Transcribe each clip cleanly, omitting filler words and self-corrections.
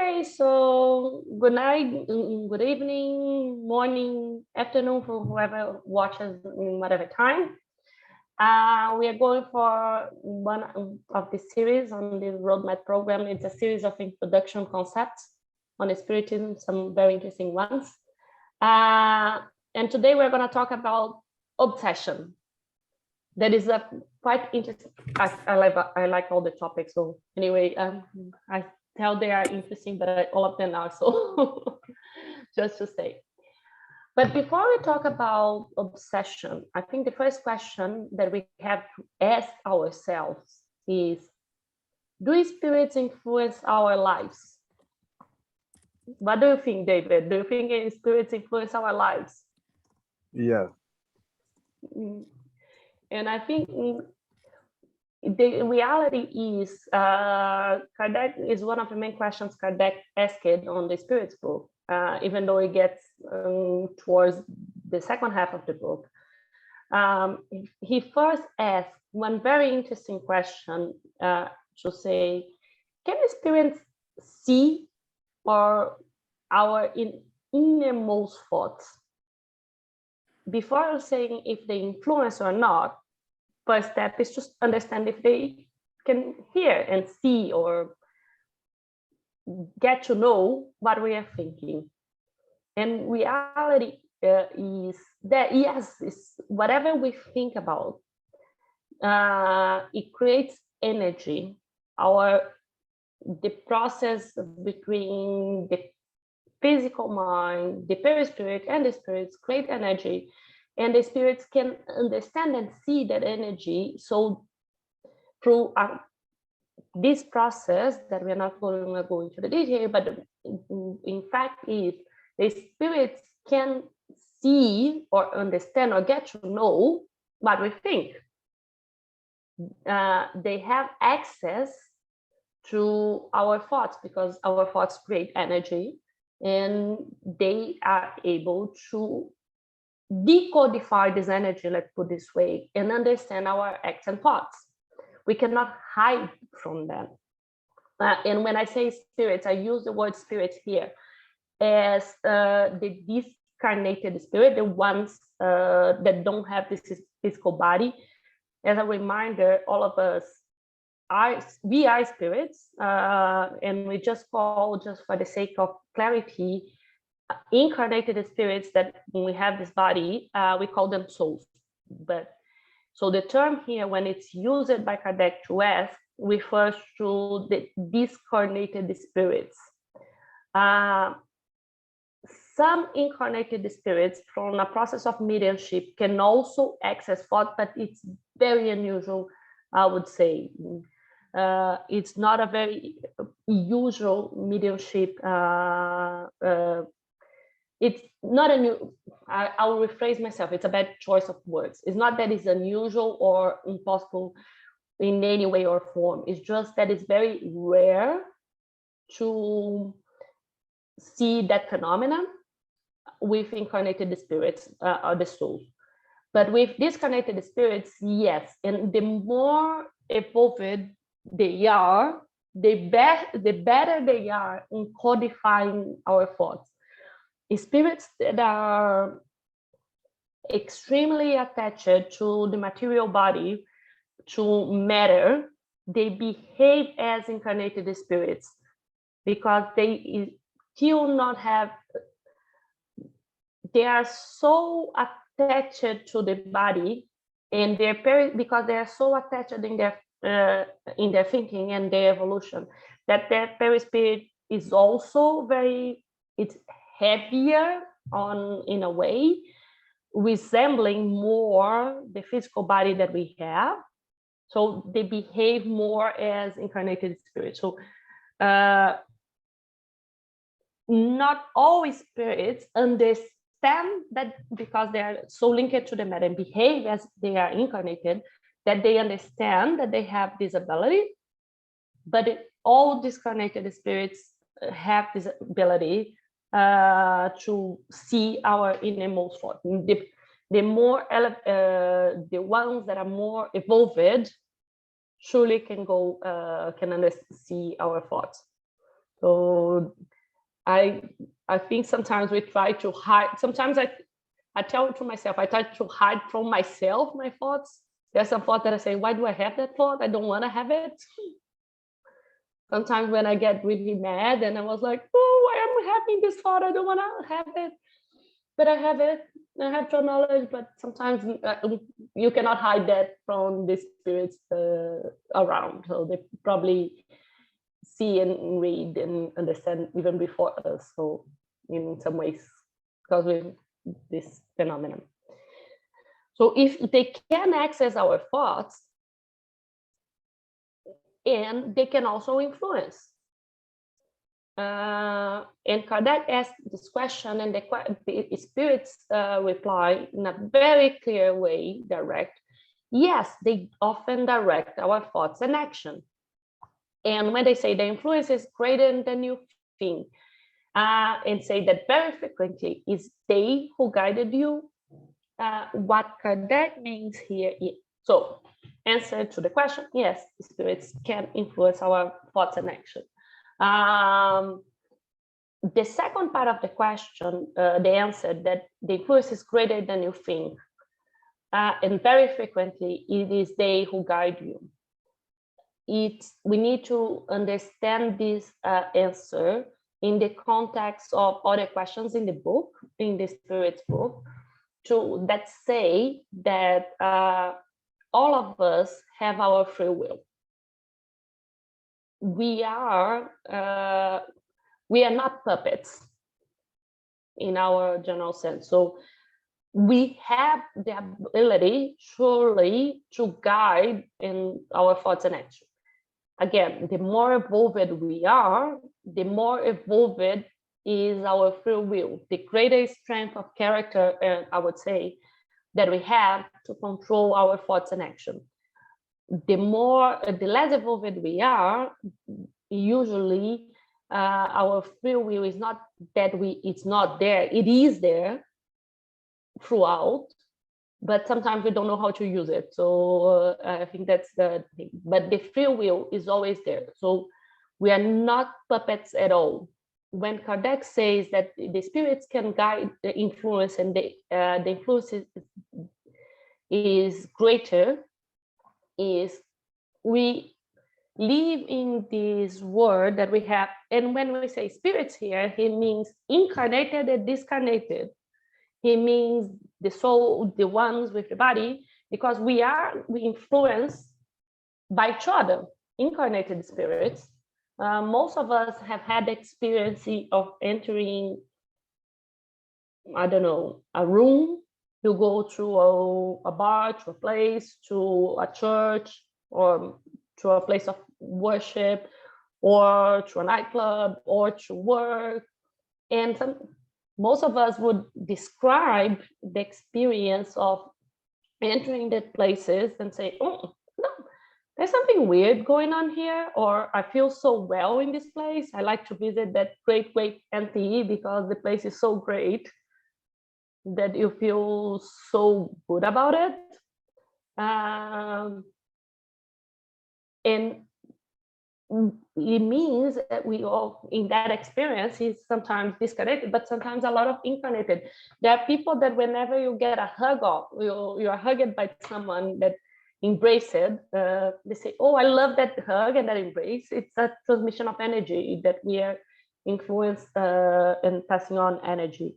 Okay, so good night, good evening, morning, afternoon for whoever watches in whatever time. We are going for one of the series on the roadmap program. It's a series of introduction concepts on Spiritism, some very interesting ones. And today we're going to talk about obsession. That is a quite interesting. I like all the topics. So anyway, I tell they are interesting, but all of them are, so just to say. But before we talk about obsession, I think the first question that we have to ask ourselves is, do spirits influence our lives? What do you think, David? Do you think spirits influence our lives? Yeah. And I think the reality is, Kardec is one of the main questions Kardec asked on the Spirits book, even though it gets towards the second half of the book. He first asked one very interesting question to say, can spirits see or our innermost thoughts? Before saying if they influence or not, first step is just understand if they can hear and see or get to know what we are thinking. And reality is that, yes, it's whatever we think about, it creates energy. The process between the physical mind, the perispirit, and the spirits create energy. And the spirits can understand and see that energy. So through this process that we're not going to go into the detail, but in fact, if the spirits can see or understand or get to know what we think, they have access to our thoughts because our thoughts create energy, and they are able to decodify this energy, let's put this way, and understand our acts and thoughts. We cannot hide from them. And when I say spirits, I use the word spirits here as the discarnated spirit, the ones that don't have this physical body. As a reminder, all of us we are spirits, and we just call, just for the sake of clarity, incarnated spirits that when we have this body, we call them souls. But so the term here, when it's used by Kardec to ask, refers to the discarnated spirits. Some incarnated spirits from a process of mediumship can also access thought, but it's very unusual, I would say. It's not a very usual mediumship. It's not a new, I'll rephrase myself, it's a bad choice of words. It's not that it's unusual or impossible in any way or form. It's just that it's very rare to see that phenomenon with incarnated spirits or the souls. But with discarnated spirits, yes. And the more evolved they are, the better they are in codifying our thoughts. Spirits that are extremely attached to the material body, to matter, they behave as incarnated spirits because they still not have, they are so attached to the body, and because they are so attached in their thinking and their evolution, that their perispirit is also it's heavier in a way, resembling more the physical body that we have. So they behave more as incarnated spirits. So not all spirits understand that, because they are so linked to the matter and behave as they are incarnated, that they understand that they have this ability. But all discarnated spirits have this ability to see our innermost thought. The ones that are more evolved surely can see our thoughts. So I think sometimes we try to hide. Sometimes I tell to myself, I try to hide from myself my thoughts. There's some thought that I say, why do I have that thought? I don't want to have it. Sometimes when I get really mad and I was like, oh, why am I having this thought? I don't want to have it. But I have it. I have to acknowledge, but sometimes you cannot hide that from the spirits around. So they probably see and read and understand even before us. So in some ways, because we this phenomenon. So if they can access our thoughts, and they can also influence. And Kardec asked this question, and the spirits reply in a very clear way, direct. Yes, they often direct our thoughts and action. And when they say the influence is greater than you think, and say that very frequently is they who guided you, what Kardec means here is, so answer to the question, yes, spirits can influence our thoughts and action. The second part of the question, they answered that the influence is greater than you think. And very frequently, it is they who guide you. We need to understand this answer in the context of other questions in the book, in the Spirit's book, that say that all of us have our free will. We are not puppets in our general sense. So we have the ability surely to guide in our thoughts and actions. Again, the more evolved we are, the more evolved is our free will, the greater strength of character, I would say, that we have to control our thoughts and action. The less evolved we are, usually our free will is not that it's not there, it is there throughout, but sometimes we don't know how to use it. So I think that's the thing. But the free will is always there. So we are not puppets at all. When Kardec says that the spirits can guide the influence, and the influence is greater, is we live in this world that we have. And when we say spirits here, he means incarnated and discarnated. He means the soul, the ones with the body, because we influence by each other, incarnated spirits. Most of us have had the experience of entering, I don't know, a room. You go to a bar, to a place, to a church, or to a place of worship, or to a nightclub, or to work. And most of us would describe the experience of entering the places and say, oh, no, there's something weird going on here, or I feel so well in this place. I like to visit that great NTE because the place is so great that you feel so good about it. And it means that we all, in that experience, is sometimes disconnected, but sometimes a lot of incarnated. There are people that whenever you get a hug off, you are hugged by someone that embraces it, they say, oh, I love that hug and that embrace. It's a transmission of energy that we are influenced and passing on energy.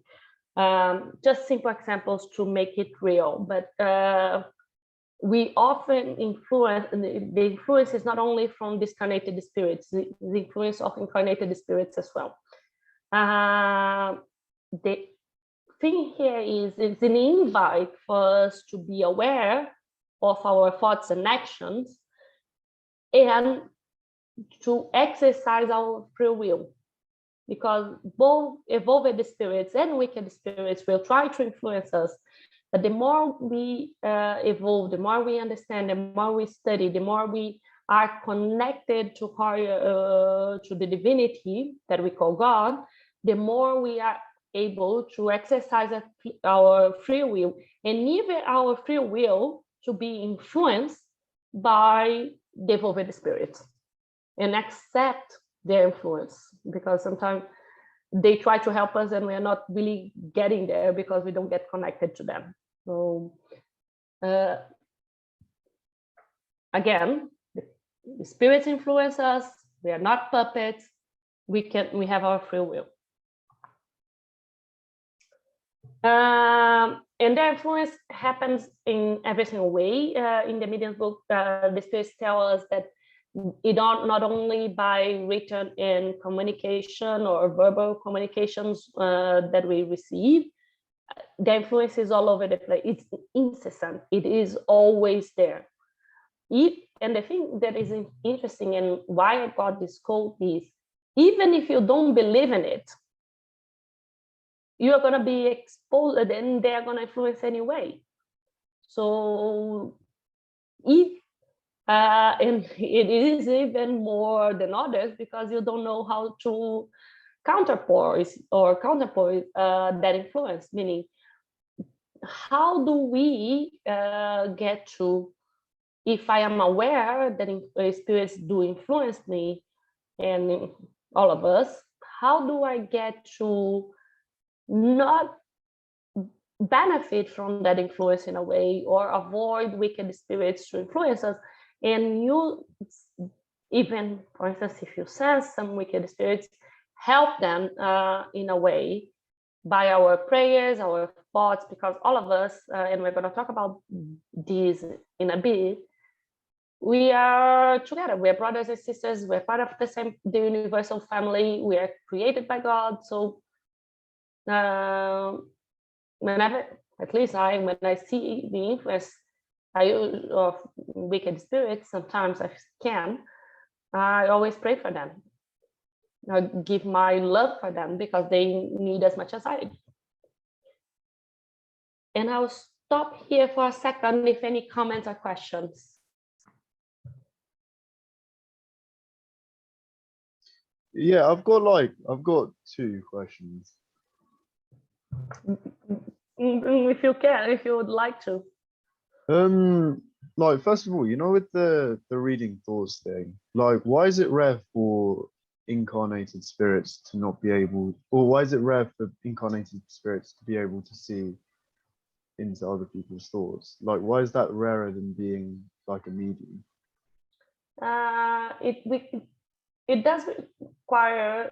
Just simple examples to make it real, but we often influence, the influence is not only from discarnated spirits, the influence of incarnated spirits as well. The thing here is it's an invite for us to be aware of our thoughts and actions and to exercise our free will, because both evolved spirits and wicked spirits will try to influence us. But the more we evolve, the more we understand, the more we study, the more we are connected to higher, to the divinity that we call God, the more we are able to exercise our free will, and even our free will to be influenced by the evolved spirits and accept their influence, because sometimes they try to help us and we are not really getting there because we don't get connected to them. So again, the spirits influence us. We are not puppets. We have our free will. And their influence happens in every single way. In the medium's book, the spirits tell us that it not only by written and communication or verbal communications that we receive, the influence is all over the place. It's incessant. It is always there. And the thing that is interesting and why I got this quote is, even if you don't believe in it, you are going to be exposed and they're going to influence anyway. So and it is even more than others because you don't know how to counterpose that influence, meaning how do we get to, if I am aware that spirits do influence me and all of us, how do I get to not benefit from that influence in a way, or avoid wicked spirits to influence us? And you, even for instance, if you sense some wicked spirits, help them in a way by our prayers, our thoughts, because all of us, and we're going to talk about this in a bit, we are together. We're brothers and sisters. We're part of the universal family. We are created by God. So whenever, at least when I see the influence of wicked spirits, sometimes I always pray for them. I give my love for them because they need as much as I do. And I'll stop here for a second if any comments or questions. Yeah, I've got 2 questions. If you would like to. Like, first of all, with the reading thoughts thing, like, why is it rare for incarnated spirits to not be able, or why is it rare for incarnated spirits to be able to see into other people's thoughts? Like, why is that rarer than being like a medium? It does require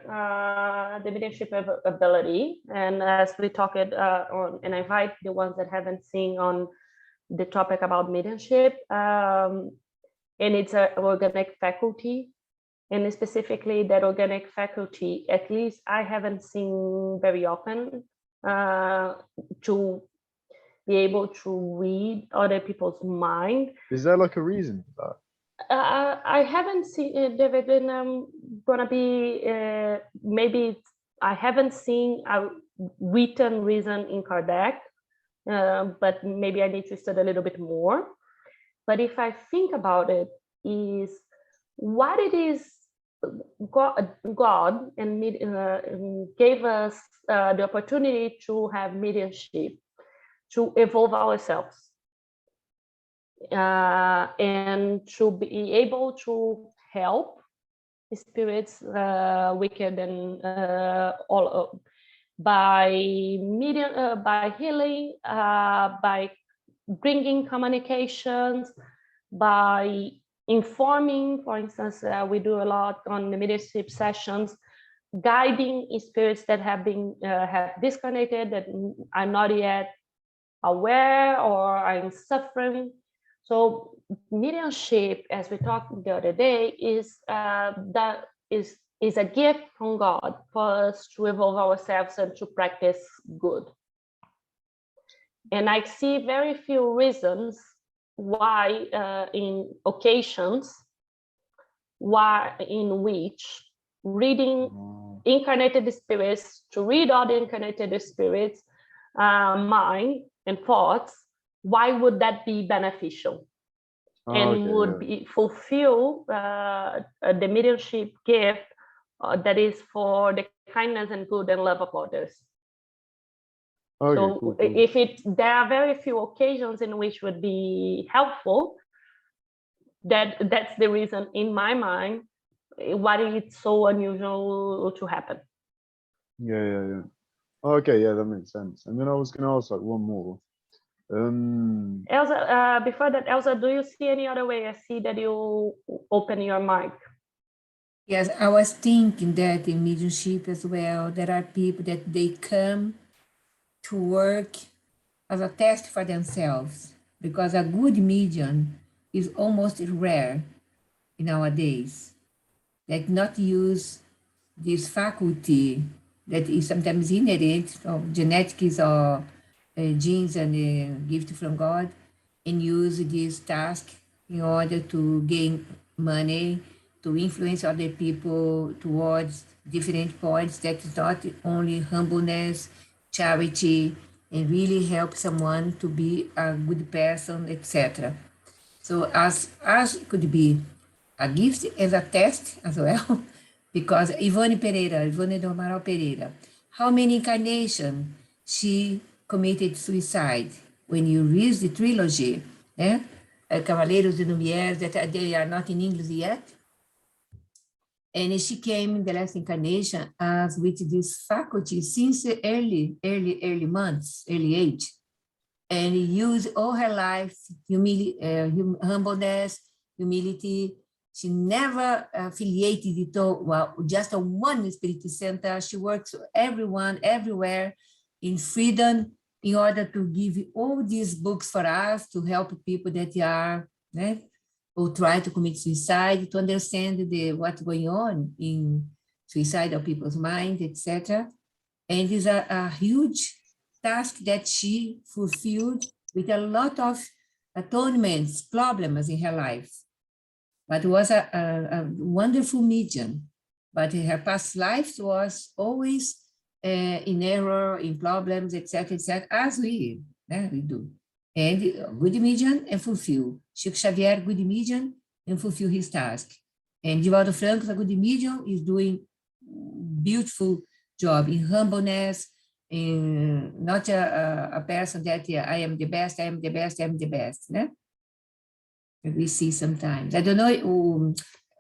the mediumship ability, and as we talked on, and I invite the ones that haven't seen on the topic about mediumship, and it's an organic faculty, and specifically that organic faculty, at least I haven't seen very often, to be able to read other people's mind. Is there like a reason for that? I haven't seen, David, gonna be, maybe I haven't seen a written reason in Kardec, but maybe I need to study a little bit more. But if I think about it, is what it is God and gave us the opportunity to have mediumship, to evolve ourselves. And to be able to help spirits, wicked and all, by healing, by bringing communications, by informing. For instance, we do a lot on the mediumship sessions, guiding spirits that have disconnected, that are not yet aware or are suffering. So mediumship, as we talked the other day, is a gift from God for us to evolve ourselves and to practice good. And I see very few reasons why, in occasions, in which reading incarnated spirits, to read all the incarnated spirits' mind and thoughts, why would that be beneficial? Would fulfill the mediumship gift that is for the kindness and good and love of others. So cool. There are very few occasions in which would be helpful. That's the reason, in my mind, why it's so unusual to happen. Yeah. Okay, yeah, that makes sense. And then I was going to ask like one more. Elsa, before that, Elsa, do you see any other way? I see that you open your mic. Yes, I was thinking that in mediumship as well, there are people that they come to work as a test for themselves, because a good medium is almost rare nowadays. That not use this faculty that is sometimes inherent of genetics or genes and gift from God, and use this task in order to gain money, to influence other people towards different points. That is not only humbleness, charity, and really help someone to be a good person, etc. So as it could be a gift as a test as well, because Ivone do Amaral Pereira, how many incarnations she committed suicide? When you read the trilogy, Cavaleiros de Lumière, that they are not in English yet, and she came in the last incarnation as with this faculty since the early months, early age, and used all her life humbleness, humility. She never affiliated it all, well, just a one spirit center. She works for everyone, everywhere, in freedom, in order to give all these books for us to help people that are, who try to commit suicide, to understand what's going on in suicidal people's mind, etc. And it's a huge task that she fulfilled with a lot of atonements, problems in her life. But it was a wonderful medium. But her past life was always in error, in problems, etc., as we do. And good medium and fulfill. Chico Xavier, good medium and fulfill his task. And Divaldo Franco, a good medium, is doing beautiful job in humbleness, in not a person that I am the best, I am the best, I am the best. We see sometimes. I don't know,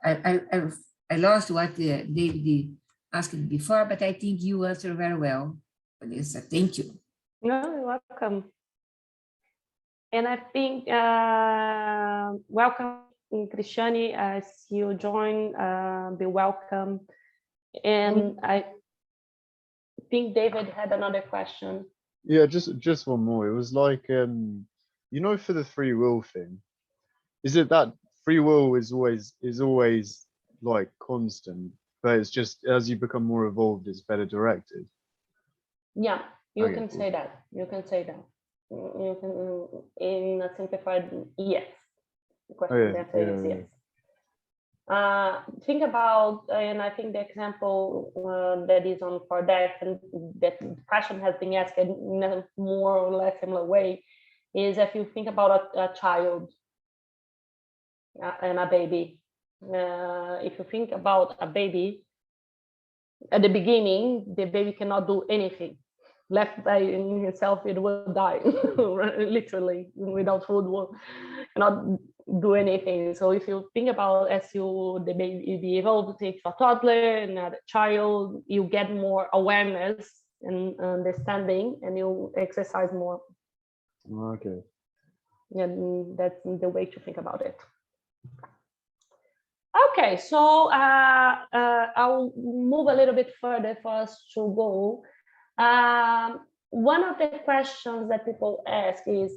I lost what David asked before, but I think you answered very well, Vanessa. Thank you. No, you're welcome. And I think, welcome, Cristiane, as you join, be welcome. And I think David had another question. Yeah, just one more. It was like, for the free will thing, is it that free will is always like constant, but it's just as you become more evolved, it's better directed? Yeah, you Okay, can cool. say that. You can say that. You can, in a simplified, yes. The question answer is yes. Think about, and I think the example that is on for that, and that question has been asked in a more or less similar way, is if you think about a child and a baby. If you think about a baby, at the beginning, the baby cannot do anything. Left by himself, it will die, literally, without food, cannot do anything. So if you think about as the baby evolves into a toddler and a child, you get more awareness and understanding, and you exercise more. Okay. And that's the way to think about it. Okay, so I'll move a little bit further for us to go. One of the questions that people ask is,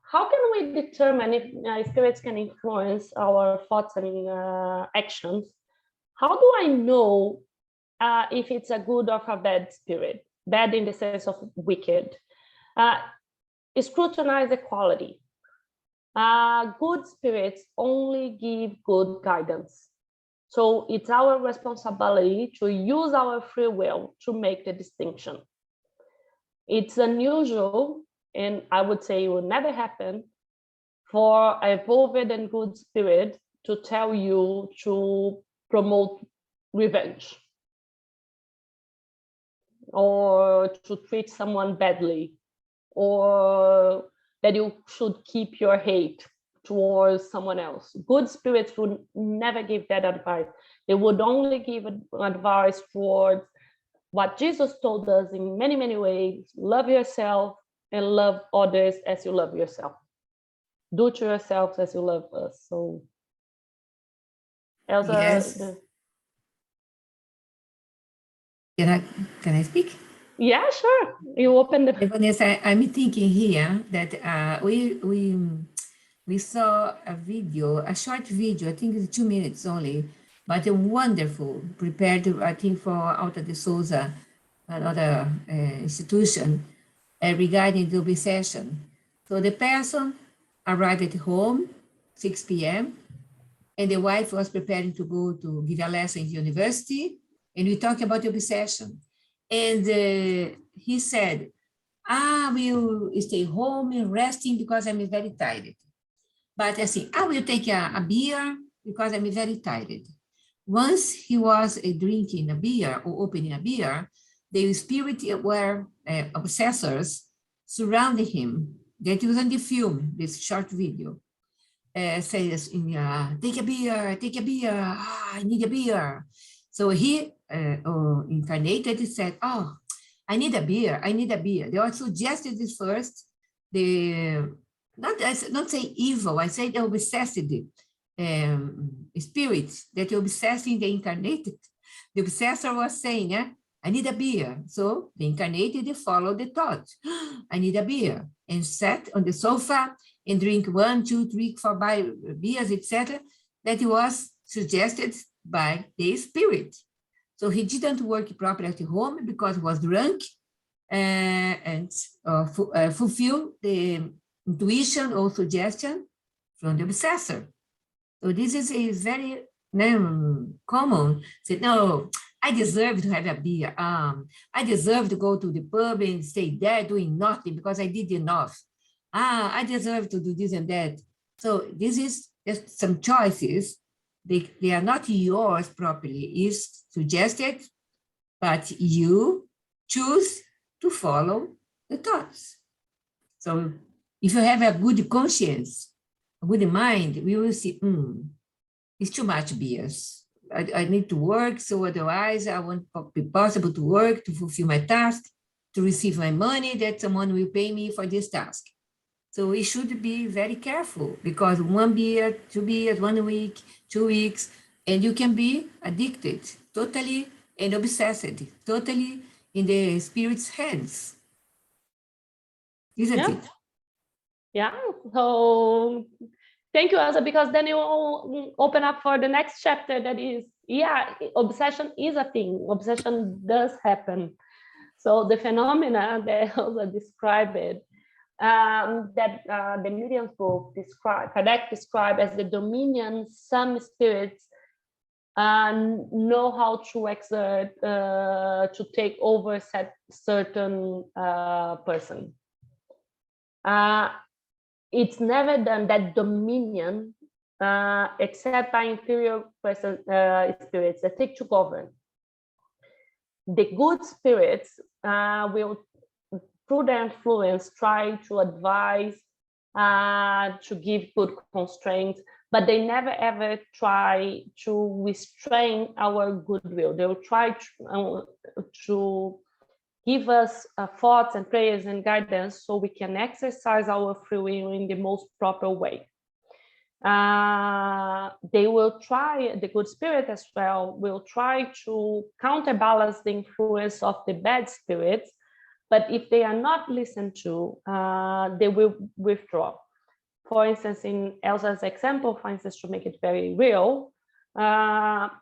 how can we determine if spirits can influence our thoughts and actions? How do I know if it's a good or a bad spirit? Bad in the sense of wicked. Scrutinize the quality. Good spirits only give good guidance. So it's our responsibility to use our free will to make the distinction. It's unusual, and I would say it will never happen, for a evolved and good spirit to tell you to promote revenge or to treat someone badly, or that you should keep your hate towards someone else. Good spirits would never give that advice. They would only give advice towards what Jesus told us in many, many ways: love yourself and love others as you love yourself. Do to yourselves as you love us. So, Elsa, Yes. Can I speak? Yeah, sure. You open the. Vanessa, I'm thinking here that we saw a video, a short video, I think it's 2 minutes only, but a wonderful, prepared, I think, for Alta de Souza, another institution, regarding the obsession. So the person arrived at home, 6 p.m., and the wife was preparing to go to give a lesson in the university, and we talked about the obsession. And he said, I will stay home and resting because I'm very tired. But I say, I will take a beer because I'm very tired. Once he was drinking a beer or opening a beer, the spirit were obsessors surrounding him. That was on the film, this short video. Says, take a beer, I need a beer. So he incarnated and said, oh, I need a beer. They all suggested this first. Not say evil, I say the obsessed spirits that obsessing the incarnated. The obsessor was saying, I need a beer. So the incarnated, they followed the thought. I need a beer. And sat on the sofa and drink 1, 2, 3, 4 beers, etc. That was suggested by the spirit. So he didn't work properly at home because he was drunk and fulfill the intuition or suggestion from the obsessor. So this is very common. Say, no, I deserve to have a beer. I deserve to go to the pub and stay there doing nothing because I did enough. I deserve to do this and that. So this is just some choices. They are not yours properly. It's suggested, but you choose to follow the thoughts. So if you have a good conscience, a good mind, we will see, it's too much beers. I need to work, so otherwise I won't be possible to work, to fulfill my task, to receive my money that someone will pay me for this task. So we should be very careful because 1 beer, 2 beers, 1 week, 2 weeks, and you can be addicted totally and obsessed, totally in the spirit's hands. Isn't it? Yeah. So thank you, Elsa, because then you will open up for the next chapter that is, obsession is a thing. Obsession does happen. So the phenomena that Elsa described it, that the medium's book Kardec described as the dominion some spirits know how to exert to take over certain person. It's never done, that dominion, except by inferior spirits that take to govern. The good spirits will, through their influence, try to advise, to give good constraints, but they never ever try to restrain our goodwill. They will try to give us thoughts and prayers and guidance so we can exercise our free will in the most proper way. They will try, the good spirit as well, will try to counterbalance the influence of the bad spirits, but if they are not listened to, they will withdraw. For instance, in Elsa's example, for instance, to make it very real,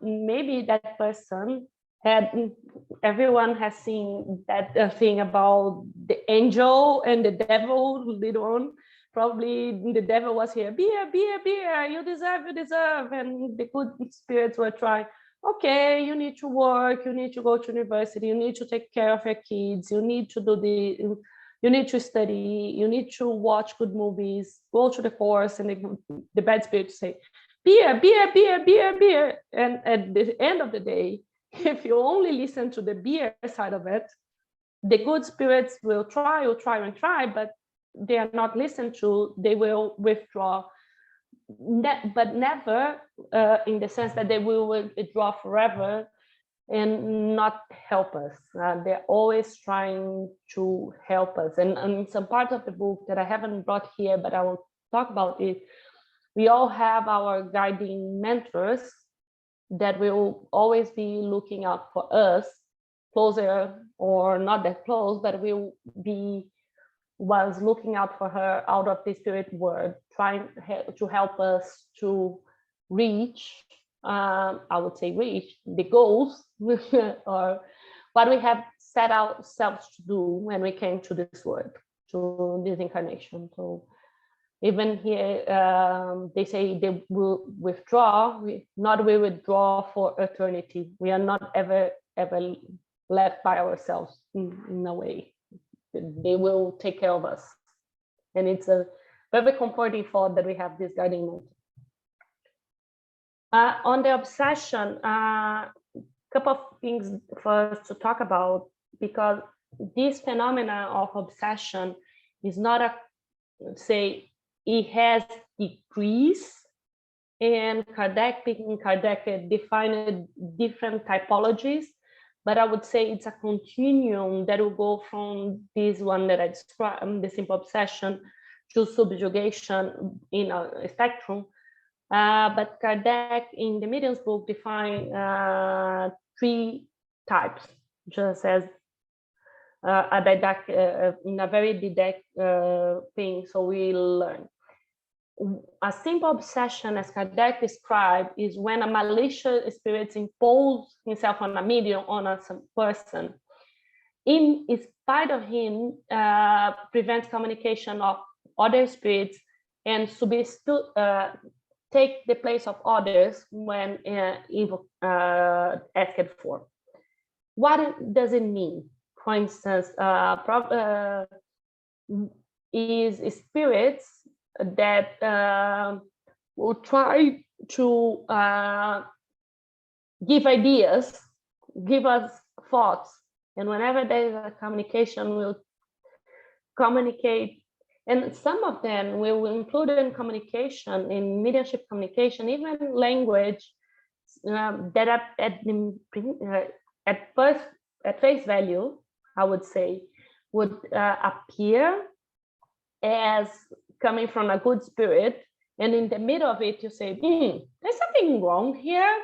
maybe that person everyone has seen that thing about the angel and the devil later on. Probably the devil was here, beer, you deserve. And the good spirits were trying, okay, you need to work, you need to go to university, you need to take care of your kids, you need to you need to study, you need to watch good movies, go to the course, and the bad spirits say, beer. And at the end of the day, if you only listen to the beer side of it, the good spirits will try, but they are not listened to, they will withdraw but never in the sense that they will withdraw forever and not help us. They're always trying to help us. And some part of the book that I haven't brought here, but I will talk about it. We all have our guiding mentors that will always be looking out for us, closer or not that close, but will be was looking out for her out of the spirit world, trying to help us to reach, I would say reach the goals or what we have set ourselves to do when we came to this world, to this incarnation. So even here, they say they will withdraw, we withdraw for eternity. We are not ever left by ourselves in a way. They will take care of us. And it's a very comforting thought that we have this guiding mentor. On the obsession, a couple of things for us to talk about, because this phenomena of obsession is not a, say, it has decreased, and Kardec defined different typologies, but I would say it's a continuum that will go from this one that I described, the simple obsession, to subjugation in a spectrum. But Kardec in the Medium's book defined 3 types, just as a didactic, in a very didactic thing, so we learn. A simple obsession, as Kardec described, is when a malicious spirit imposes himself on a medium, on a person, in spite of him, prevents communication of other spirits and take the place of others when asked for. What does it mean? For instance, is spirits that will try to give ideas, give us thoughts, and whenever there is a communication, we'll communicate. And some of them will include in communication, in mediumship communication, even language that at face value, I would say, would appear as coming from a good spirit, and in the middle of it, you say, there's something wrong here.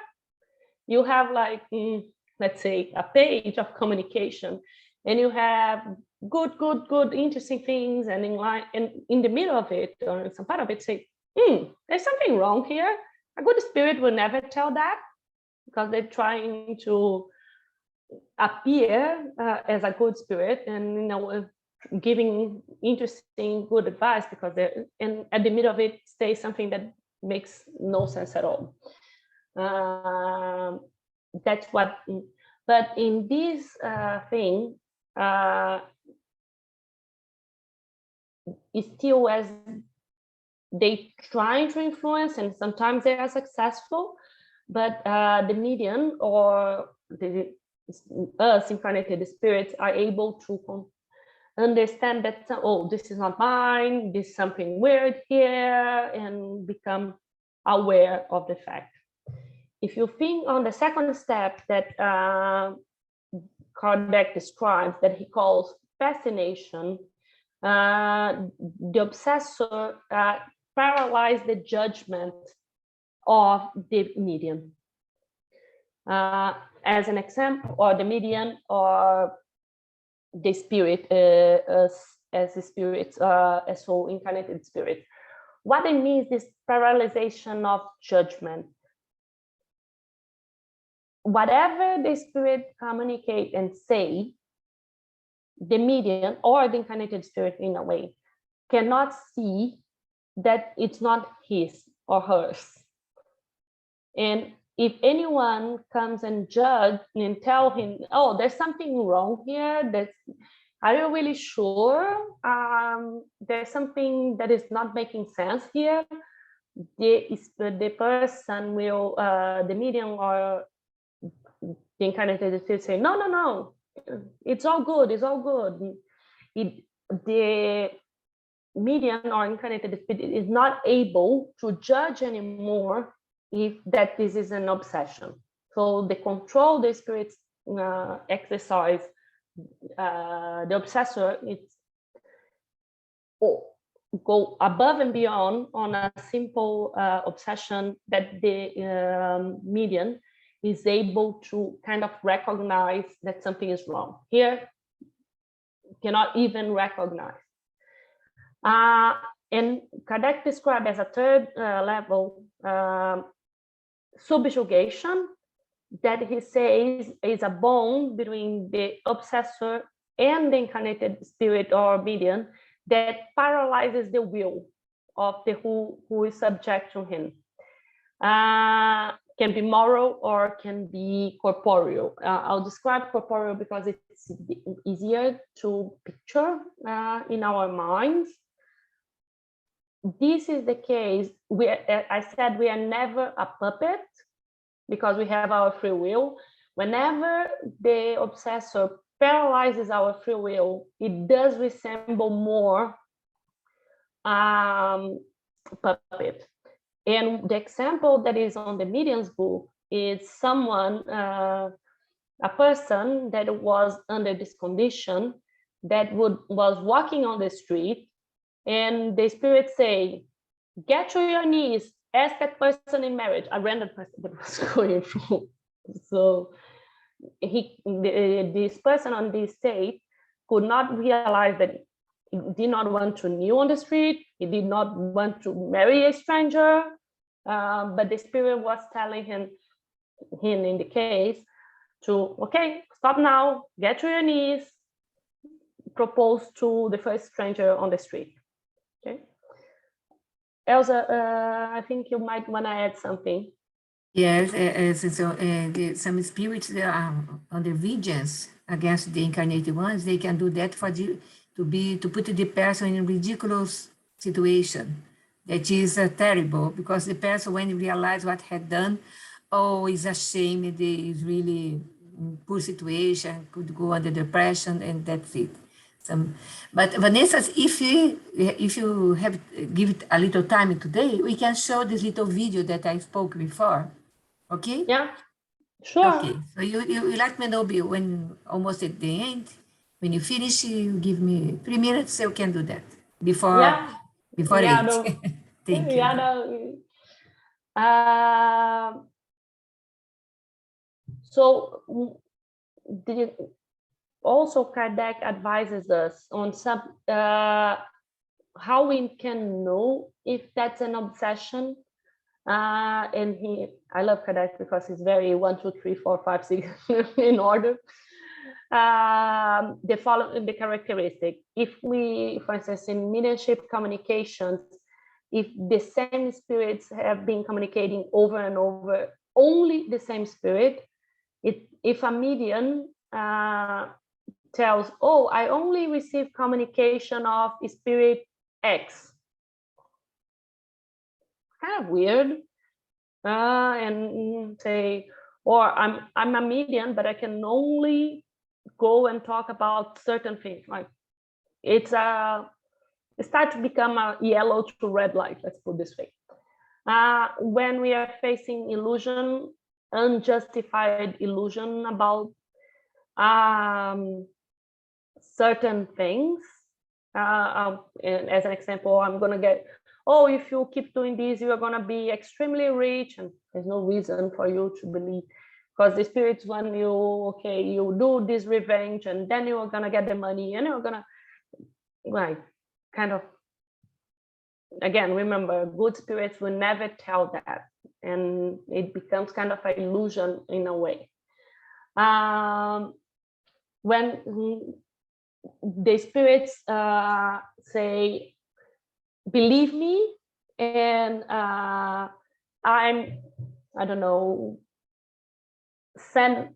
You have like, let's say, a page of communication, and you have good, interesting things, and in the middle of it, or in some part of it, say, there's something wrong here. A good spirit will never tell that, because they're trying to appear as a good spirit, and giving interesting, good advice, because and at the middle of it say something that makes no sense at all. That's what. But in this thing, it's still as they trying to influence, and sometimes they are successful, but the medium or us incarnated spirits are able to understand that, oh, this is not mine, this is something weird here, and become aware of the fact. If you think on the second step that Kardec describes, that he calls fascination, the obsessor paralyzes the judgment of the medium. As an example, or the medium, or the spirit, as the spirits, as soul incarnated spirit. What it means, this paralyzation of judgment. Whatever the spirit communicate and say, the medium or the incarnated spirit, in a way, cannot see that it's not his or hers. And if anyone comes and judge and tell him, oh, there's something wrong here, are you really sure there's something that is not making sense here? The person will, the medium or the incarnated spirit say, no, it's all good, it's all good. medium or incarnated spirit is not able to judge anymore if that this is an obsession. So they control the spirits exercise, the obsessor, it's go above and beyond on a simple obsession that the medium is able to kind of recognize that something is wrong. Here, cannot even recognize. And Kardec described as a third level subjugation, that he says is a bond between the obsessor and the incarnated spirit or medium that paralyzes the will of the who is subject to him. Can be moral or can be corporeal. I'll describe corporeal because it's easier to picture in our minds. This is the case. I said we are never a puppet because we have our free will. Whenever the obsessor paralyzes our free will, it does resemble more puppet. And the example that is on the medium's book is someone, a person that was under this condition that was walking on the street, and the spirit say, get to your knees, ask that person in marriage, a random person that was going through. So this person on this state could not realize that he did not want to kneel on the street, he did not want to marry a stranger, but the spirit was telling him in the case to, okay, stop now, get to your knees, propose to the first stranger on the street. Okay, Elsa, I think you might want to add something. Yes, some spirits on the vengeance against the incarnated ones, they can do that to put the person in a ridiculous situation that is terrible, because the person, when he realizes what had done, is ashamed, is really in poor situation, could go under depression, and that's it. But Vanessa, if you have give it a little time today, we can show this little video that I spoke before. Okay? Yeah, sure. Okay, so you let me know when almost at the end, when you finish, you give me 3 minutes, so you can do that before 8. Thank you. So also Kardec advises us on some how we can know if that's an obsession. And I love Kardec because he's very 1, 2, 3, 4, 5, 6 in order. The characteristic. If we, for instance, in mediumship communications, if the same spirits have been communicating over and over, only the same spirit, if a medium tells, oh, I only receive communication of spirit X, kind of weird, and say, or I'm a medium, but I can only go and talk about certain things. Like it starts to become a yellow to red light, let's put this way. When we are facing illusion, unjustified illusion about certain things, as an example, I'm gonna get, oh, if you keep doing this, you are gonna be extremely rich, and there's no reason for you to believe, because the spirits want you, okay, you do this revenge, and then you're gonna get the money, and you're gonna, like, kind of, again, remember, good spirits will never tell that, and it becomes kind of an illusion in a way. When the spirits say, believe me, and I don't know, sent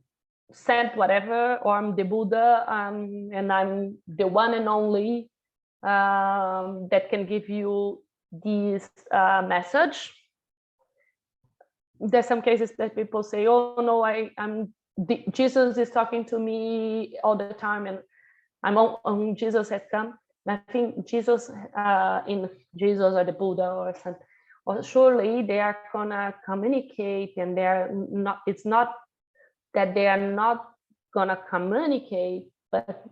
whatever, or I'm the Buddha, and I'm the one and only that can give you this message. There's some cases that people say, oh no, Jesus is talking to me all the time, and Jesus has come. I think Jesus, in Jesus or the Buddha or something, or surely they are gonna communicate, and they're not. It's not that they are not gonna communicate, but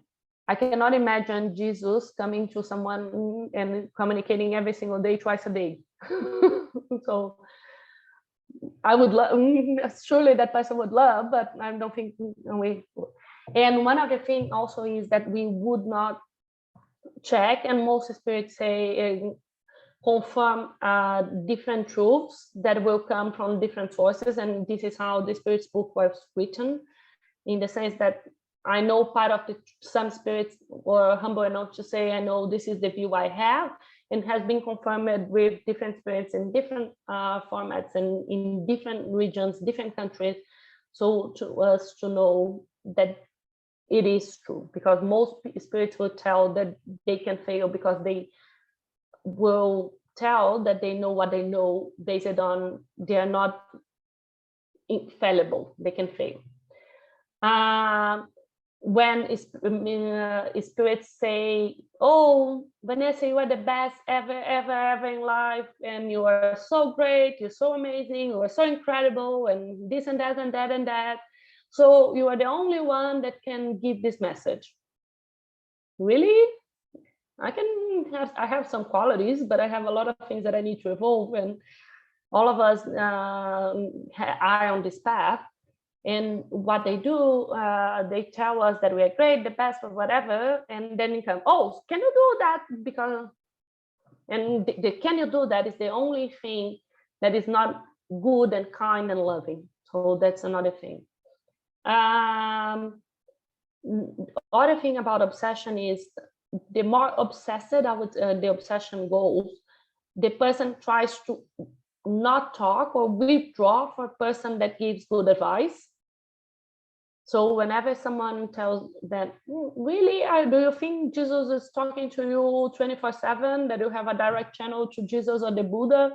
I cannot imagine Jesus coming to someone and communicating every single day, twice a day. So I would love, surely that person would love, but I don't think we. And one other thing also is that we would not check, and most spirits say confirm different truths that will come from different sources, and this is how the Spirit's book was written, in the sense that I know part of some spirits were humble enough to say, I know this is the view I have, and has been confirmed with different spirits in different formats and in different regions, different countries, so to us to know that it is true, because most spirits will tell that they can fail because they will tell that they know what they know based on they are not infallible, they can fail. When spirits say, oh, Vanessa, you are the best ever in life, and you are so great, you're so amazing, you are so incredible, and this and that and that and that, so you are the only one that can give this message. Really? I have some qualities, but I have a lot of things that I need to evolve, and all of us are on this path. And what they do, they tell us that we are great, the best, or whatever, and then you come, oh, can you do that? Because, and the can you do that is the only thing that is not good and kind and loving. So that's another thing. Other thing about obsession is, the more obsessed the obsession goes, the person tries to not talk or withdraw for a person that gives good advice. So whenever someone tells that, really, do you think Jesus is talking to you 24/7, that you have a direct channel to Jesus or the Buddha?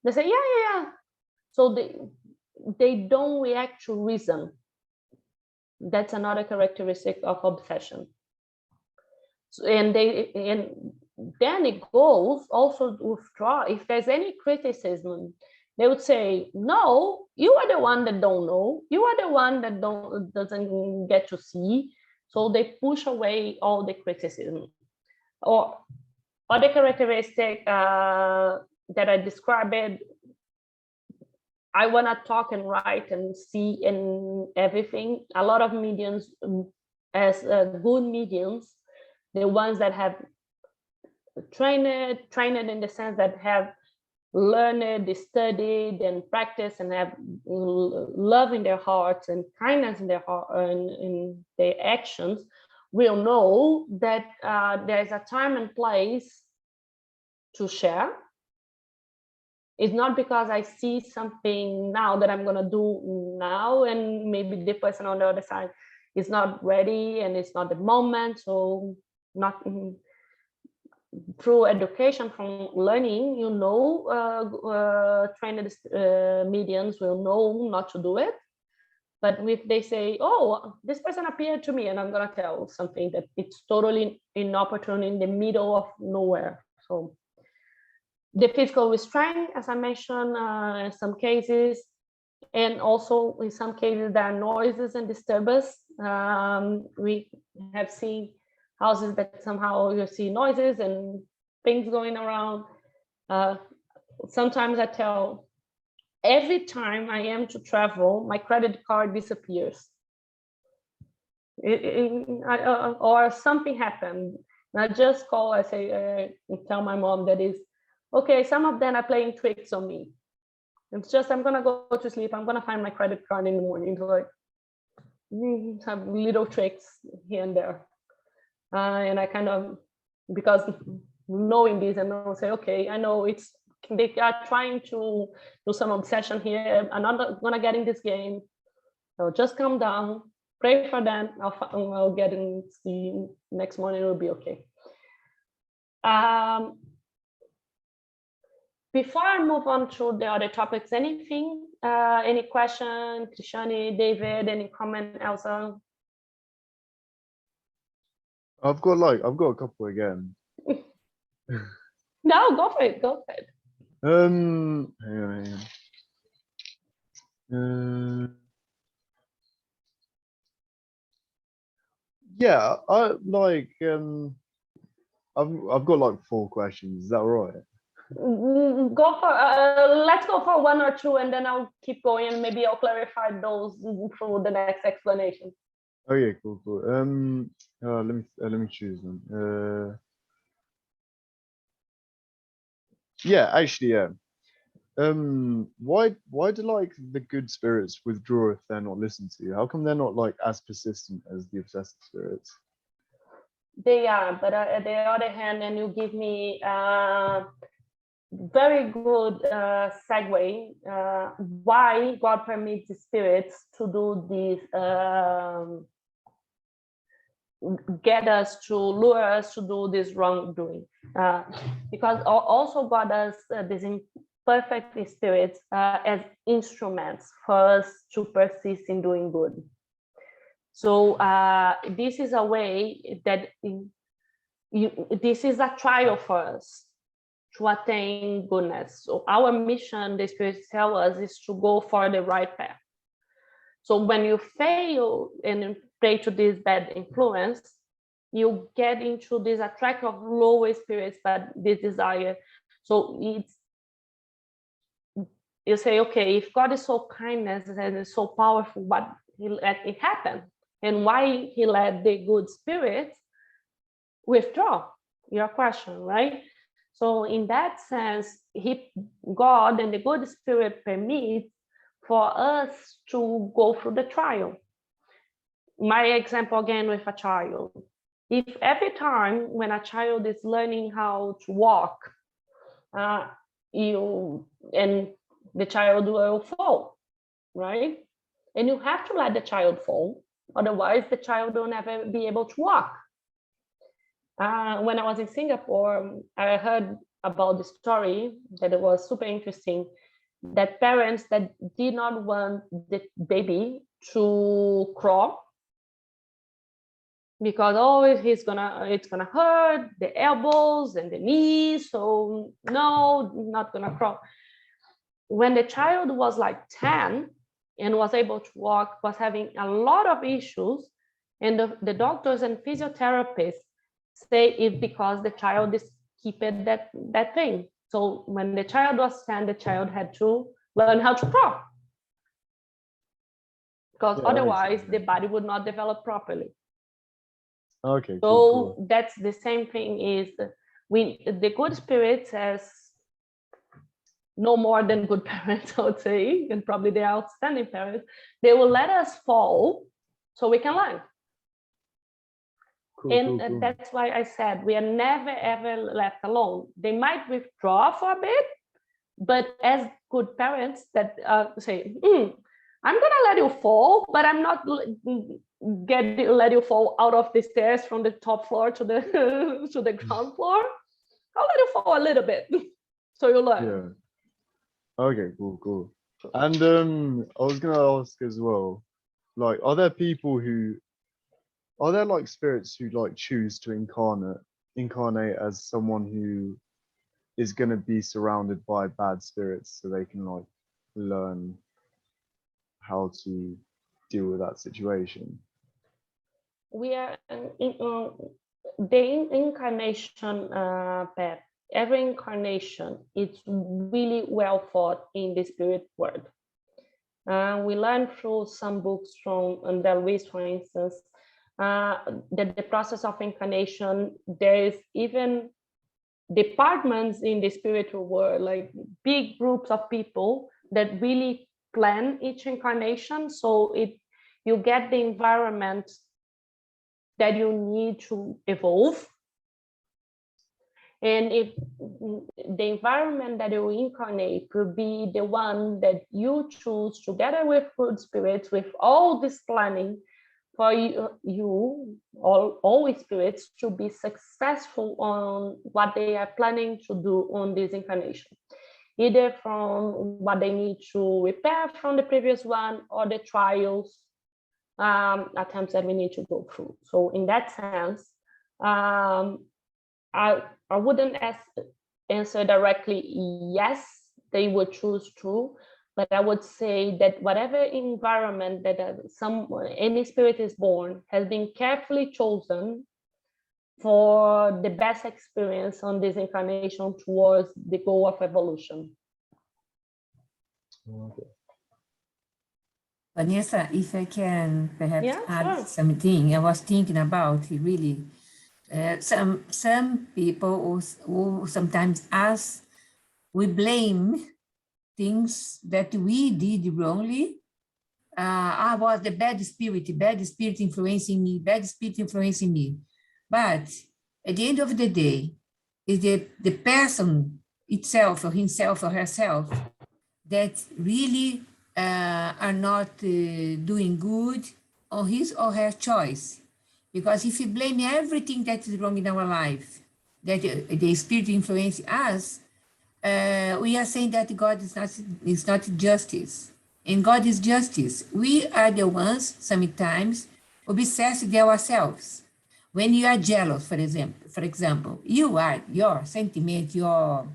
They say, yeah. So they don't react to reason. That's another characteristic of obsession. So, and then it goes also to withdraw. If there's any criticism, they would say, no, you are the one that don't know. You are the one that doesn't get to see. So they push away all the criticism. Or other characteristic that I described, I want to talk and write and see and everything. A lot of mediums, as good mediums, the ones that have trained in the sense that have learned, studied, and practiced, and have love in their hearts and kindness in their heart and in their actions, will know that there's a time and place to share. It's not because I see something now that I'm going to do now, and maybe the person on the other side is not ready and it's not the moment. So not through education, from learning, trained mediums will know not to do it. But if they say, oh, this person appeared to me, and I'm going to tell something that it's totally inopportune in the middle of nowhere. So the physical restraint, as I mentioned, in some cases, and also in some cases there are noises and disturbances. We have seen houses that somehow you see noises and things going around. Sometimes I tell, every time I am to travel, my credit card disappears. Or something happened. And I just call, I say, tell my mom that is, okay, some of them are playing tricks on me. It's just, I'm going to go to sleep. I'm going to find my credit card in the morning to like have little tricks here and there. And I kind of, because knowing this, and I'll say, okay, I know they are trying to do some obsession here. I'm not going to get in this game. So just calm down, pray for them. I'll get in the next morning. It will be okay. Before I move on to the other topics, anything, any question, Krishani, David, any comment, Elsa? I've got a couple again. No, go for it. Go for it. Hang on. Yeah, I like I've got like 4 questions. Is that all right? Go for let's go for 1 or 2, and then I'll keep going, and maybe I'll clarify those through the next explanation. Okay, cool. Let me choose them. Yeah, actually, yeah. Why do like the good spirits withdraw if they're not listened to? How come they're not like as persistent as the obsessive spirits? They are, but at the other hand, and you give me very good segue why God permits the spirits to do this, get us to lure us to do this wrongdoing, because also God does these imperfect spirits as instruments for us to persist in doing good. So this is a way that this is a trial for us to attain goodness. So our mission, the spirits tell us, is to go for the right path. So when you fail and pray to this bad influence, you get into this attract of lower spirits, but this desire. So it's, you say, okay, if God is so kindness and is so powerful, but he let it happen, and why he let the good spirits withdraw? Your question, right? So in that sense, God and the good spirit permit for us to go through the trial. My example again with a child. If every time when a child is learning how to walk, and the child will fall, right? And you have to let the child fall, otherwise the child will never be able to walk. When I was in Singapore, I heard about the story that it was super interesting, that parents that did not want the baby to crawl because it's gonna hurt the elbows and the knees, so no, not gonna crawl. When the child was like 10 and was able to walk, was having a lot of issues, and the doctors and physiotherapists say it's because the child is keeping that thing. So when the child was 10, the child had to learn how to crawl, because otherwise the body would not develop properly. Okay. So cool. that's the same thing. Is the good spirits as no more than good parents, I would say, and probably the outstanding parents, they will let us fall so we can learn. Cool. That's why I said we are never ever left alone. They might withdraw for a bit, but as good parents that say, I'm gonna let you fall, but I'm not let you fall out of the stairs from the top floor to the to the ground floor. I'll let you fall a little bit so you learn. Yeah. Okay, cool. And I was gonna ask as well, like, are there like spirits who like choose to incarnate as someone who is gonna be surrounded by bad spirits so they can like learn how to deal with that situation? We are the incarnation path. Every incarnation is really well thought in the spirit world. We learn through some books from Del Ruiz, for instance, that the process of incarnation, there is even departments in the spiritual world, like big groups of people that really plan each incarnation. So you get the environment that you need to evolve. And if the environment that you incarnate could be the one that you choose together with good spirits, with all this planning for you all spirits to be successful on what they are planning to do on this incarnation, either from what they need to repair from the previous one or the trials, attempts that we need to go through. So in that sense, I wouldn't answer directly yes, they would choose to, but I would say that whatever environment that any spirit is born has been carefully chosen for the best experience on this incarnation towards the goal of evolution. Okay. Vanessa, if I can perhaps Yeah, add sure. something, I was thinking about really some people who sometimes ask, we blame things that we did wrongly. I was the bad spirit influencing me, bad spirit influencing me. But at the end of the day, is the person itself or himself or herself that really are not doing good on his or her choice. Because if we blame everything that is wrong in our life, that the spirit influence us, we are saying that God is not justice. And God is justice. We are the ones, sometimes, obsessed with ourselves. When you are jealous, for example, your sentiment, your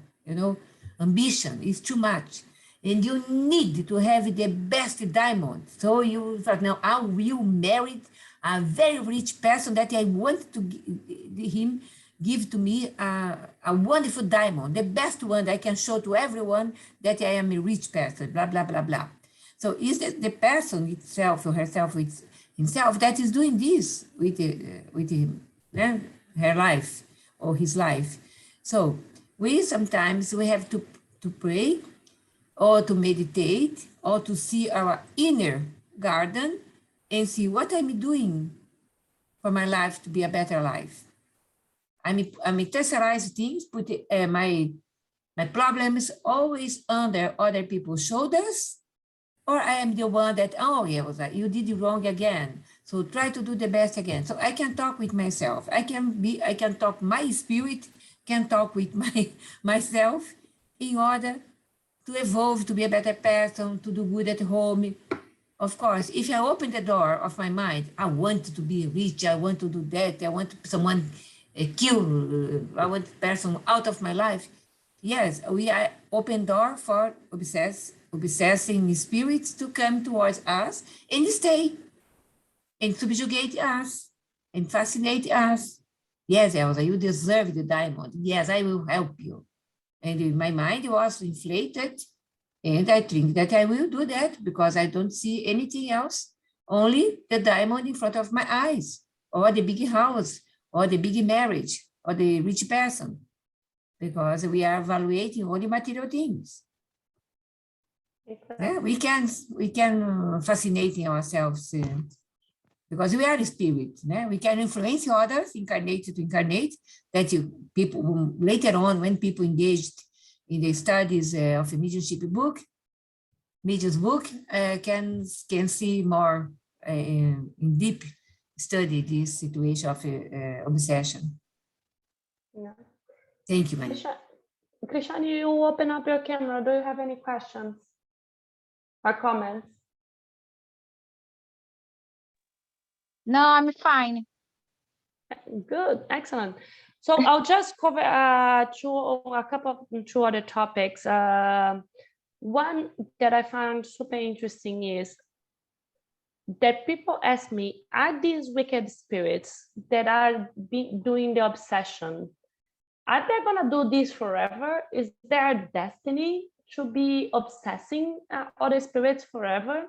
ambition is too much. And you need to have the best diamond. So you thought, now I will marry a very rich person that I want to him give to me a wonderful diamond, the best one that I can show to everyone that I am a rich person, blah, blah, blah, blah. So is that the person itself or herself, himself, that is doing this with him, her life or his life. So we sometimes we have to pray or to meditate or to see our inner garden and see what I'm doing for my life to be a better life. I tesserize things, put my problems always under other people's shoulders, or I am the one that, oh, yeah, you did it wrong again. So try to do the best again. So I can talk with myself. I can talk, my spirit can talk with myself in order to evolve, to be a better person, to do good at home. Of course, if I open the door of my mind, I want to be rich, I want to do that, I want someone I want person out of my life. Yes, we are open door for obsessing spirits to come towards us and stay and subjugate us and fascinate us. Yes, Elsa, you deserve the diamond. Yes, I will help you. And my mind was inflated, and I think that I will do that because I don't see anything else, only the diamond in front of my eyes, or the big house, or the big marriage, or the rich person, because we are evaluating only material things. Yeah, we can fascinate ourselves because we are spirit. We can influence others, incarnate to incarnate. That people later on, when people engaged in the studies of a medium's book, can see more in deep study this situation of obsession. Yeah. Thank you, Mani. Krishan, you open up your camera. Do you have any questions or comments? No, I'm fine. Good, excellent. So I'll just cover two other topics. One that I found super interesting is that people ask me, are these wicked spirits that are doing the obsession, are they gonna do this forever? Is their destiny to be obsessing other spirits forever?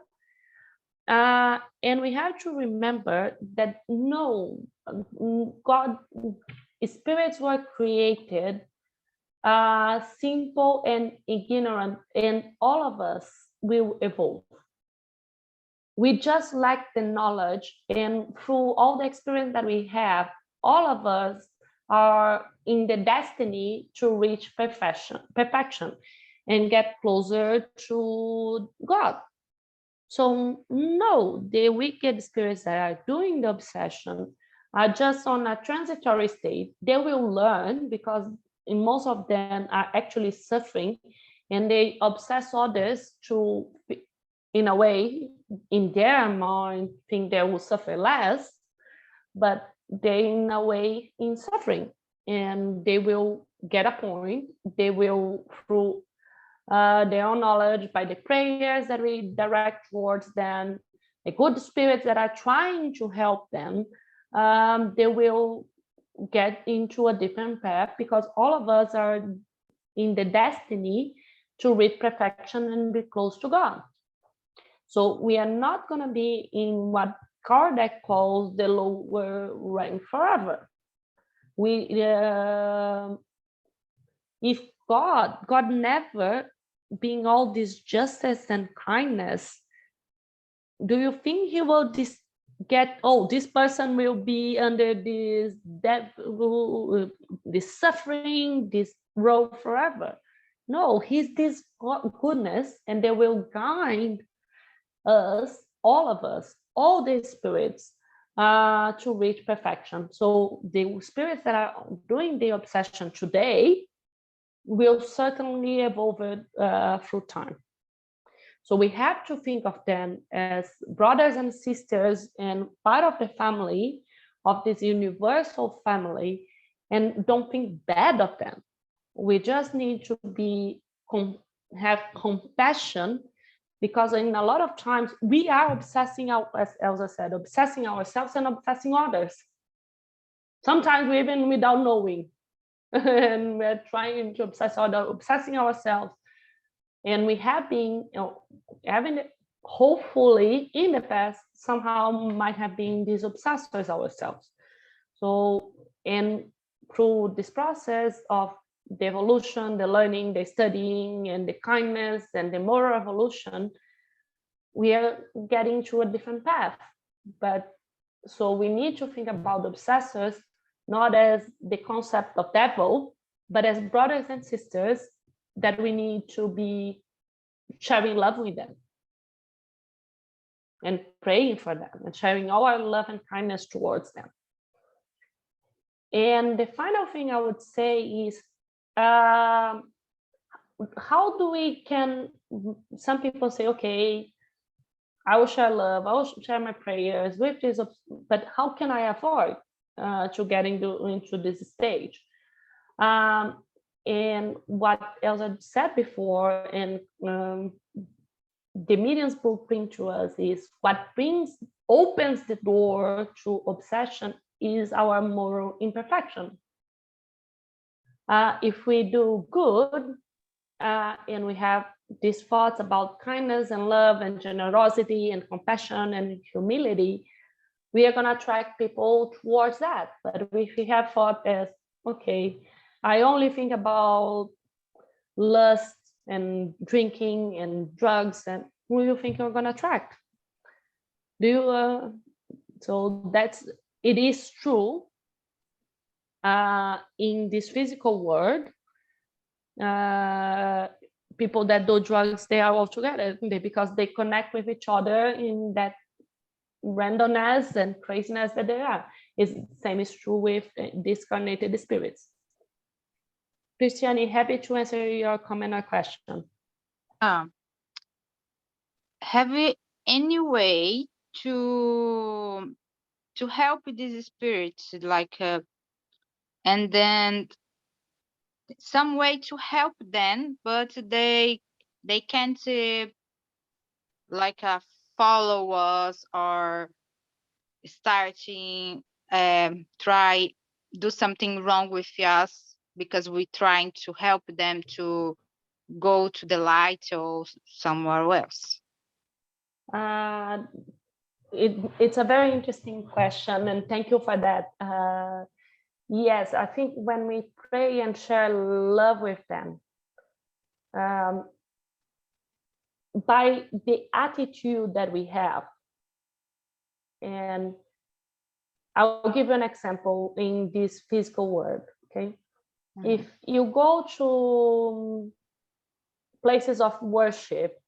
And we have to remember that no, God, spirits were created simple and ignorant, and all of us will evolve. We just lack the knowledge, and through all the experience that we have, all of us are in the destiny to reach perfection and get closer to God. So no, the wicked spirits that are doing the obsession are just on a transitory state. They will learn because most of them are actually suffering, and they obsess others to, in a way, in their mind, think they will suffer less, but they in a way in suffering. and they will get a point. They will, through their own knowledge, by the prayers that we direct towards them, the good spirits that are trying to help them, they will get into a different path, because all of us are in the destiny to reach perfection and be close to God. So we are not going to be in what Kardec calls the lower rank forever. If God never being all this justice and kindness, do you think he will this person will be under this devil, this suffering, this road forever? No, he's this goodness, and they will guide us, all of us, all the spirits, to reach perfection. So the spirits that are doing the obsession today will certainly evolve through time. So we have to think of them as brothers and sisters and part of the family, of this universal family, and don't think bad of them. We just need to have compassion, because in a lot of times we are obsessing, as Elsa said, obsessing ourselves and obsessing others. Sometimes even without knowing, and we're trying to obsessing ourselves. And we have been, having, hopefully in the past, somehow might have been these obsessors ourselves. So, and through this process of the evolution, the learning, the studying, and the kindness, and the moral evolution, we are getting to a different path. But so we need to think about the obsessors not as the concept of devil, but as brothers and sisters that we need to be sharing love with them and praying for them and sharing all our love and kindness towards them. And the final thing I would say is, how do we some people say, okay, I will share love, I will share my prayers with this, but how can I avoid to get into this stage? And what Elsa said before, and the Medium's book brings to us, is what opens the door to obsession is our moral imperfection. If we do good, and we have these thoughts about kindness and love and generosity and compassion and humility, we are going to attract people towards that. But if we have thought as, okay, I only think about lust and drinking and drugs, and who do you think you're going to attract? So it is true in this physical world. People that do drugs, they are all together because they connect with each other in that randomness and craziness that they are. Same is true with discarnated spirits. Christiane, happy to answer your comment or question. Have you any way to help these spirits, like, and then some way to help them, but they can't follow us or starting try do something wrong with us because we're trying to help them to go to the light or somewhere else? It's a very interesting question, and thank you for that. Yes, I think when we pray and share love with them, by the attitude that we have, and I'll give you an example in this physical world, okay? Mm-hmm. If you go to places of worship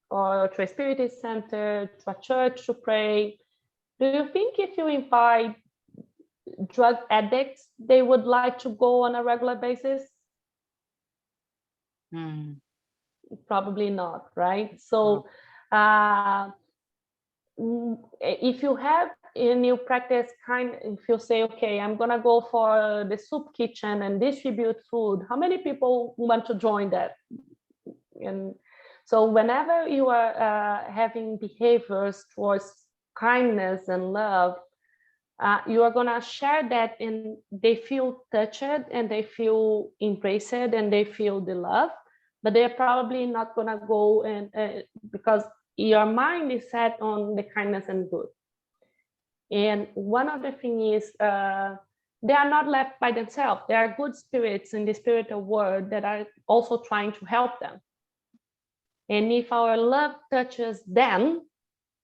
or to a spiritist center, to a church to pray, do you think if you invite drug addicts, they would like to go on a regular basis? Probably not, right? So if you have and you practice if you say, okay, I'm gonna go for the soup kitchen and distribute food, how many people want to join that? And so whenever you are having behaviors towards kindness and love, you are gonna share that, and they feel touched and they feel embraced and they feel the love, but they're probably not gonna go and because your mind is set on the kindness and good. And one of the things is they are not left by themselves. There are good spirits in the spiritual world that are also trying to help them. And if our love touches them,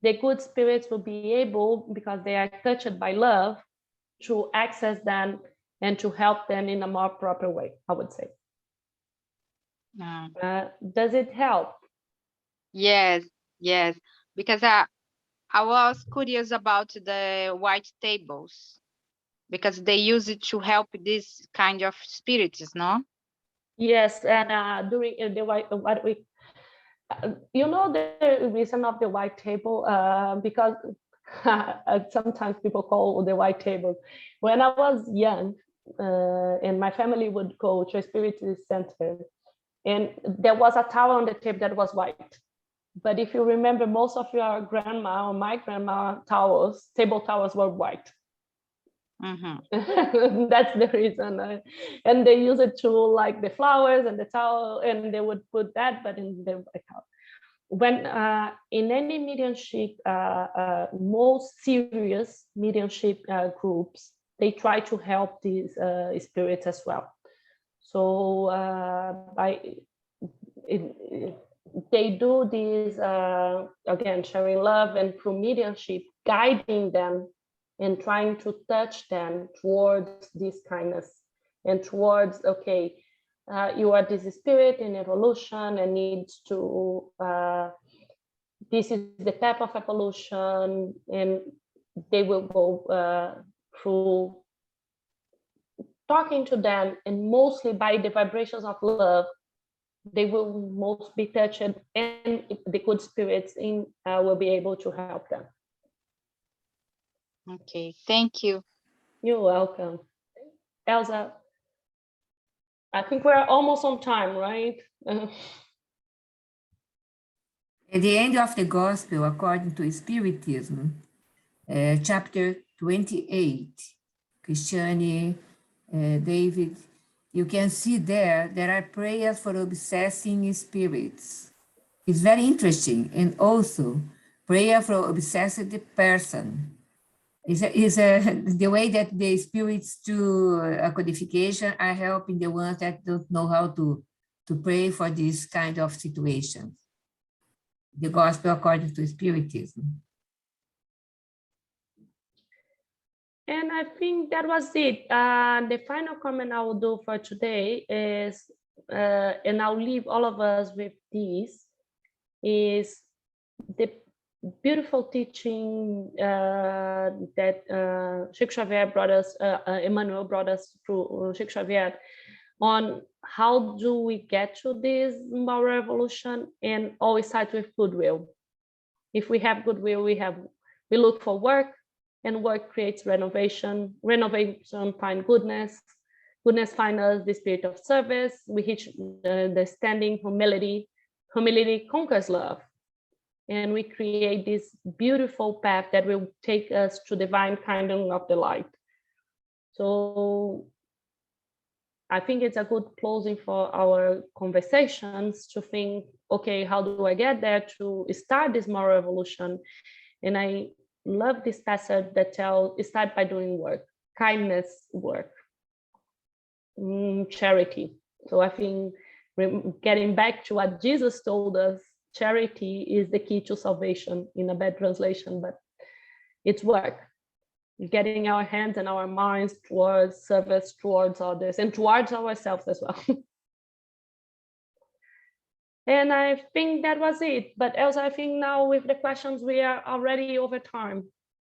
the good spirits will be able, because they are touched by love, to access them and to help them in a more proper way, I would say. Does it help? Yes, yes. Because I was curious about the white tables, because they use it to help this kind of spirits, no? Yes, and during the what we, you know, the reason of the white table, because sometimes people call the white table. When I was young, and my family would go to a spiritist center, and there was a towel on the table that was white. But if you remember, most of your grandma or my grandma table towels were white. Mm-hmm. That's the reason. And they use it to like the flowers and the towel, and they would put that, but in the towel. When in any mediumship, most serious mediumship groups, they try to help these spirits as well. So they do this, again, sharing love, and through mediumship, guiding them and trying to touch them towards this kindness and towards, okay, you are this spirit in evolution and needs to, this is the path of evolution, and they will go through talking to them, and mostly by the vibrations of love, they will most be touched, and the good spirits will be able to help them. Okay, thank you. You're welcome. Elsa, I think we're almost on time, right? At the end of the Gospel, according to Spiritism, chapter 28, Christiane, David, you can see there are prayers for obsessing spirits. It's very interesting. And also prayer for obsessed person. Is the way that the spirits do a codification are helping the ones that don't know how to pray for this kind of situations. The Gospel according to Spiritism. And I think that was it. The final comment I will do for today is, and I'll leave all of us with this, is the beautiful teaching that Chico Xavier brought us, Emmanuel brought us through Chico Xavier, on how do we get to this moral revolution, and always start with goodwill. If we have goodwill, we look for work, and work creates renovation. Renovation finds goodness. Goodness finds us the spirit of service. We reach the standing humility. Humility conquers love. And we create this beautiful path that will take us to divine kindling of the light. So I think it's a good closing for our conversations to think, okay, how do I get there to start this moral revolution? And I love this passage that tells, start by doing work, kindness work, charity. So I think getting back to what Jesus told us, charity is the key to salvation, in a bad translation, but it's work. Getting our hands and our minds towards service, towards others, and towards ourselves as well. And I think that was it. But Elsa, I think now with the questions, we are already over time.